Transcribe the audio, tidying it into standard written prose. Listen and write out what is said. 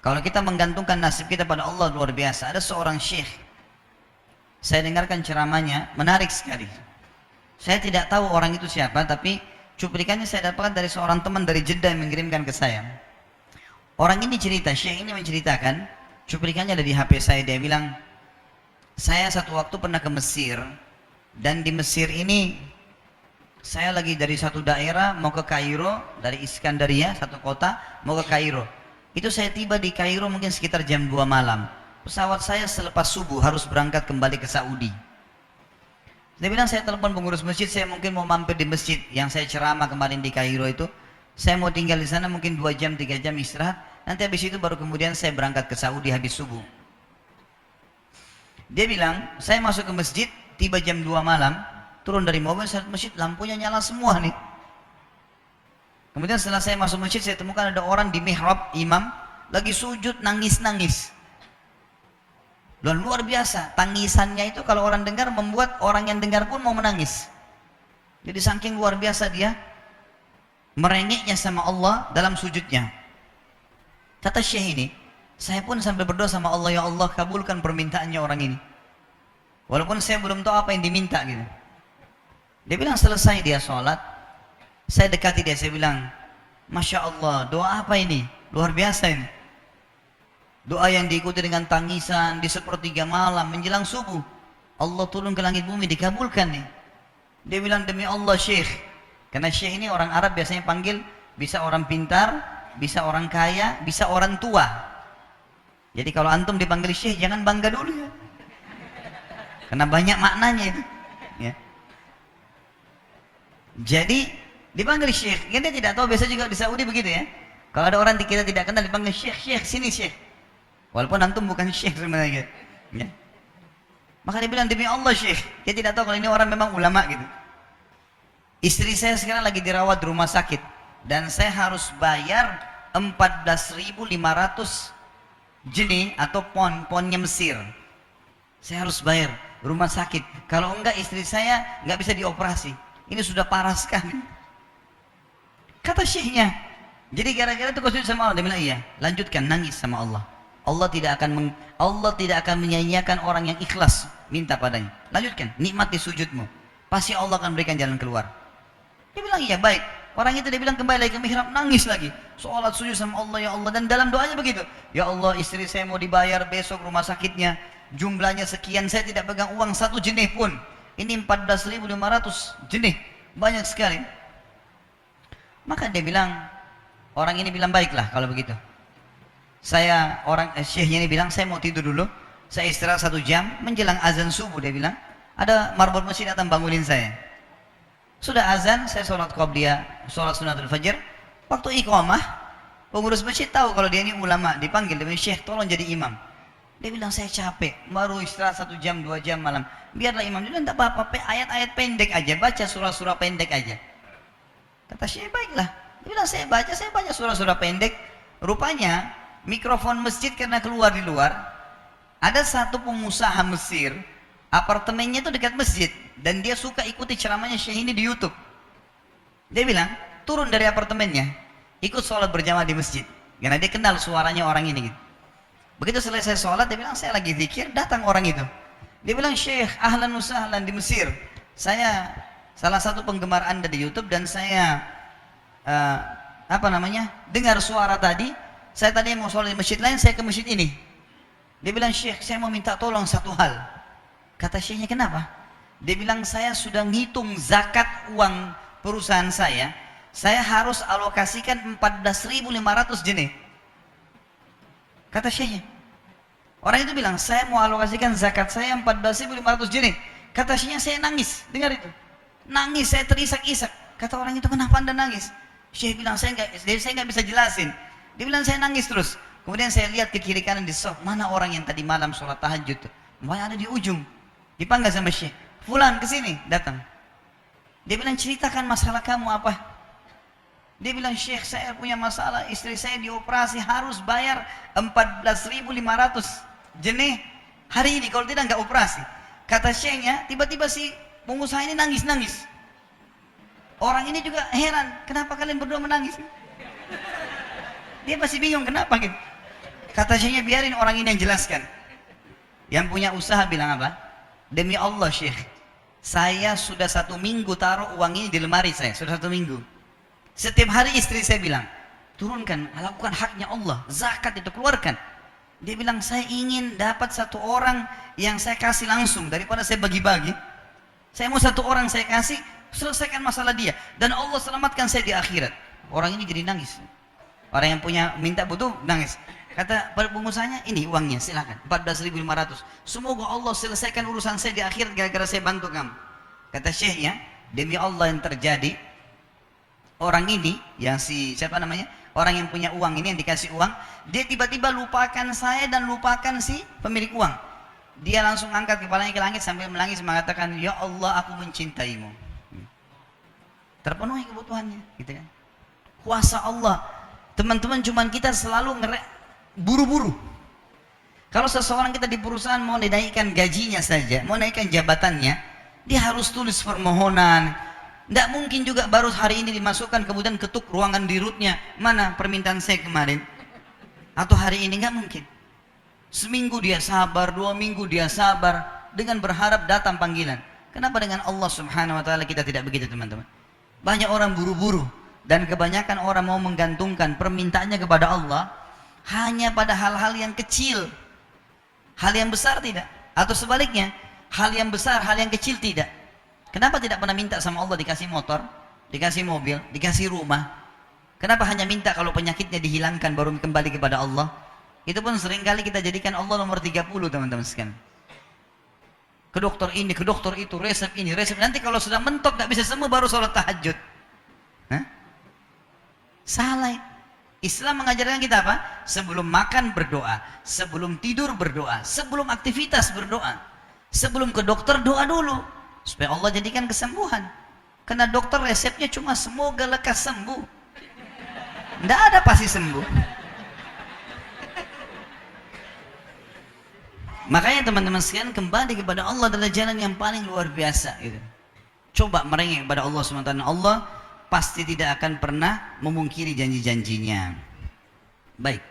Kalau kita menggantungkan nasib kita pada Allah luar biasa. Ada seorang syekh, saya dengarkan ceramahnya, menarik sekali. Saya tidak tahu orang itu siapa, tapi cuplikannya saya dapatkan dari seorang teman dari Jeddah yang mengirimkan ke saya. Orang ini cerita, syekh ini menceritakan, cuplikannya ada di HP saya. Dia bilang, saya satu waktu pernah ke Mesir, dan di Mesir ini saya lagi dari satu daerah mau ke Kairo, dari Iskandaria, satu kota, mau ke Kairo. Itu saya tiba di Kairo mungkin sekitar jam 2 malam. Pesawat saya selepas subuh harus berangkat kembali ke Saudi. Dia bilang, saya telepon pengurus masjid, saya mungkin mau mampir di masjid yang saya ceramah kemarin di Kairo itu. Saya mau tinggal di sana mungkin 2 jam, 3 jam istirahat. Nanti habis itu baru kemudian saya berangkat ke Saudi habis subuh. Dia bilang, saya masuk ke masjid, tiba jam 2 malam, turun dari mobil, saya lihat masjid, lampunya nyala semua nih. Kemudian setelah saya masuk masjid, saya temukan ada orang di mihrab, imam, lagi sujud, nangis-nangis. Dan luar biasa, tangisannya itu kalau orang dengar membuat orang yang dengar pun mau menangis. Jadi saking luar biasa dia merengeknya sama Allah dalam sujudnya. Kata syekh ini, saya pun sampai berdoa sama Allah, ya Allah kabulkan permintaannya orang ini. Walaupun saya belum tahu apa yang diminta gitu. Dia bilang selesai dia sholat, saya dekati dia, saya bilang, Masya Allah, doa apa ini? Luar biasa ini. Doa yang diikuti dengan tangisan di sepertiga malam menjelang subuh. Allah turun ke langit bumi, dikabulkan nih. Dia bilang, demi Allah syekh. Karena syekh ini orang Arab biasanya panggil, bisa orang pintar, bisa orang kaya, bisa orang tua. Jadi kalau antum dipanggil syekh, jangan bangga dulu ya. Karena banyak maknanya itu. Ya. Jadi dipanggil syekh. Kita tidak tahu, biasa juga di Saudi begitu ya. Kalau ada orang kita tidak kenal dipanggil syekh, syekh, sini syekh. Walaupun antum bukan syekh sebenarnya. Ya. Maka dia bilang, demi Allah syekh. Dia tidak tahu kalau ini orang memang ulama gitu. Istri saya sekarang lagi dirawat di rumah sakit. Dan saya harus bayar 14.500 jenih atau ponnya Mesir. Saya harus bayar rumah sakit. Kalau enggak istri saya enggak bisa dioperasi. Ini sudah parah sekali. Kata syekhnya, jadi gara-gara itu kau sujud sama Allah. Dia bilang, iya, lanjutkan, nangis sama Allah. Allah tidak akan menyanyiakan orang yang ikhlas minta padanya. Lanjutkan, nikmati sujudmu. Pasti Allah akan berikan jalan keluar. Dia bilang, iya baik. Orang itu dia bilang kembali lagi ke mihrab, nangis lagi. Sholat sujud sama Allah, ya Allah. Dan dalam doanya begitu, ya Allah, istri saya mau dibayar besok rumah sakitnya. Jumlahnya sekian, saya tidak pegang uang 1 jenih pun. Ini 14.500 jenih. Banyak sekali. Maka dia bilang, orang ini bilang, baiklah kalau begitu. Syekhnya ini bilang, saya mau tidur dulu. Saya istirahat 1 jam, menjelang azan subuh dia bilang, ada marbot masjid datang bangunin saya. Sudah azan, saya sholat qabliyah, sholat sunatul fajr. Waktu iqamah, pengurus masjid tahu kalau dia ini ulama, dipanggil, dia bilang, syekh tolong jadi imam. Dia bilang, saya capek, baru istirahat 1 jam, 2 jam malam. Biarlah imam. Dia bilang, tak apa-apa, ayat-ayat pendek aja, baca surah-surah pendek aja. Kata syekh, baiklah. Dia bilang, saya baca surah-surah pendek. Rupanya, mikrofon masjid karena keluar di luar, ada satu pengusaha Mesir, apartemennya itu dekat masjid, dan dia suka ikuti ceramahnya syekh ini di YouTube. Dia bilang, turun dari apartemennya, ikut sholat berjamaah di masjid, karena dia kenal suaranya orang ini gitu. Begitu selesai sholat, dia bilang, saya lagi zikir, datang orang itu. Dia bilang, syekh, ahlan usahlan di Mesir, saya salah satu penggemar anda di YouTube, dan saya dengar suara tadi. Saya tadi mau sholat di masjid lain, saya ke masjid ini. Dia bilang, syekh, saya mau minta tolong satu hal. Kata syekhnya, kenapa? Dia bilang, saya sudah ngitung zakat uang perusahaan saya harus alokasikan 14.500 jenih. Kata syekhnya. Orang itu bilang, saya mau alokasikan zakat saya 14.500 jenih. Kata syekhnya, saya nangis, dengar itu. Nangis, saya terisak-isak. Kata orang itu, kenapa anda nangis? Syekh bilang, saya nggak bisa jelasin. Dia bilang, saya nangis terus. Kemudian saya lihat ke kiri kanan di sof, mana orang yang tadi malam sholat tahajud. Makanya ada di ujung. Dipanggil sama syekh, fulan kesini, datang. Dia bilang, ceritakan masalah kamu apa? Dia bilang, syekh, saya punya masalah, istri saya dioperasi, harus bayar 14.500 jenih hari ini, kalau tidak nggak operasi. Kata syekhnya, tiba-tiba si pengusaha ini nangis-nangis. Orang ini juga heran, kenapa kalian berdua menangis? Dia masih bingung kenapa gitu. Kata syekhnya, biarin orang ini yang jelaskan. Yang punya usaha bilang apa? Demi Allah Syekh, saya sudah 1 minggu taruh uang ini di lemari saya, sudah 1 minggu. Setiap hari istri saya bilang, turunkan, lakukan haknya Allah, zakat itu keluarkan. Dia bilang, saya ingin dapat 1 orang yang saya kasih langsung daripada saya bagi-bagi. Saya mau 1 orang saya kasih, selesaikan masalah dia, dan Allah selamatkan saya di akhirat. Orang ini jadi nangis. Orang yang punya minta butuh nangis. Kata pengusahanya, ini uangnya silakan, 14.500. Semoga Allah selesaikan urusan saya di akhirat gara-gara saya bantu kamu. Kata syekhnya, demi Allah yang terjadi, orang ini yang siapa namanya, orang yang punya uang ini yang dikasih uang, dia tiba-tiba lupakan saya dan lupakan si pemilik uang. Dia langsung angkat kepalanya ke langit sambil menangis mengatakan, ya Allah, aku mencintaimu. Terpenuhi kebutuhannya, gitu kan? Kuasa Allah. Teman-teman, cuman kita selalu buru-buru. Kalau seseorang kita di perusahaan mau dinaikkan gajinya saja, mau naikkan jabatannya, dia harus tulis permohonan. Tidak mungkin juga baru hari ini dimasukkan kemudian ketuk ruangan di rootnya, mana permintaan saya kemarin, atau hari ini, nggak mungkin. Seminggu dia sabar, 2 minggu dia sabar, dengan berharap datang panggilan. Kenapa dengan Allah Subhanahu Wa Taala kita tidak begitu, teman-teman? Banyak orang buru-buru, dan kebanyakan orang mau menggantungkan permintaannya kepada Allah hanya pada hal-hal yang kecil, hal yang besar tidak, atau sebaliknya, hal yang besar, hal yang kecil tidak. Kenapa tidak pernah minta sama Allah dikasih motor, dikasih mobil, dikasih rumah? Kenapa hanya minta kalau penyakitnya dihilangkan baru kembali kepada Allah? Itu pun seringkali kita jadikan Allah nomor 30, teman-teman sekalian. Ke dokter ini, ke dokter itu, resep ini, resep. Nanti kalau sudah mentok gak bisa sembuh baru sholat tahajud. Hah? Salah. Islam mengajarkan kita apa? Sebelum makan berdoa, sebelum tidur berdoa, sebelum aktivitas berdoa, sebelum ke dokter doa dulu supaya Allah jadikan kesembuhan. Karena dokter resepnya cuma semoga lekas sembuh, tidak ada pasti sembuh. Makanya teman-teman sekalian, kembali kepada Allah adalah jalan yang paling luar biasa gitu. Coba merengek kepada Allah SWT. Allah pasti tidak akan pernah memungkiri janji-janjinya. Baik.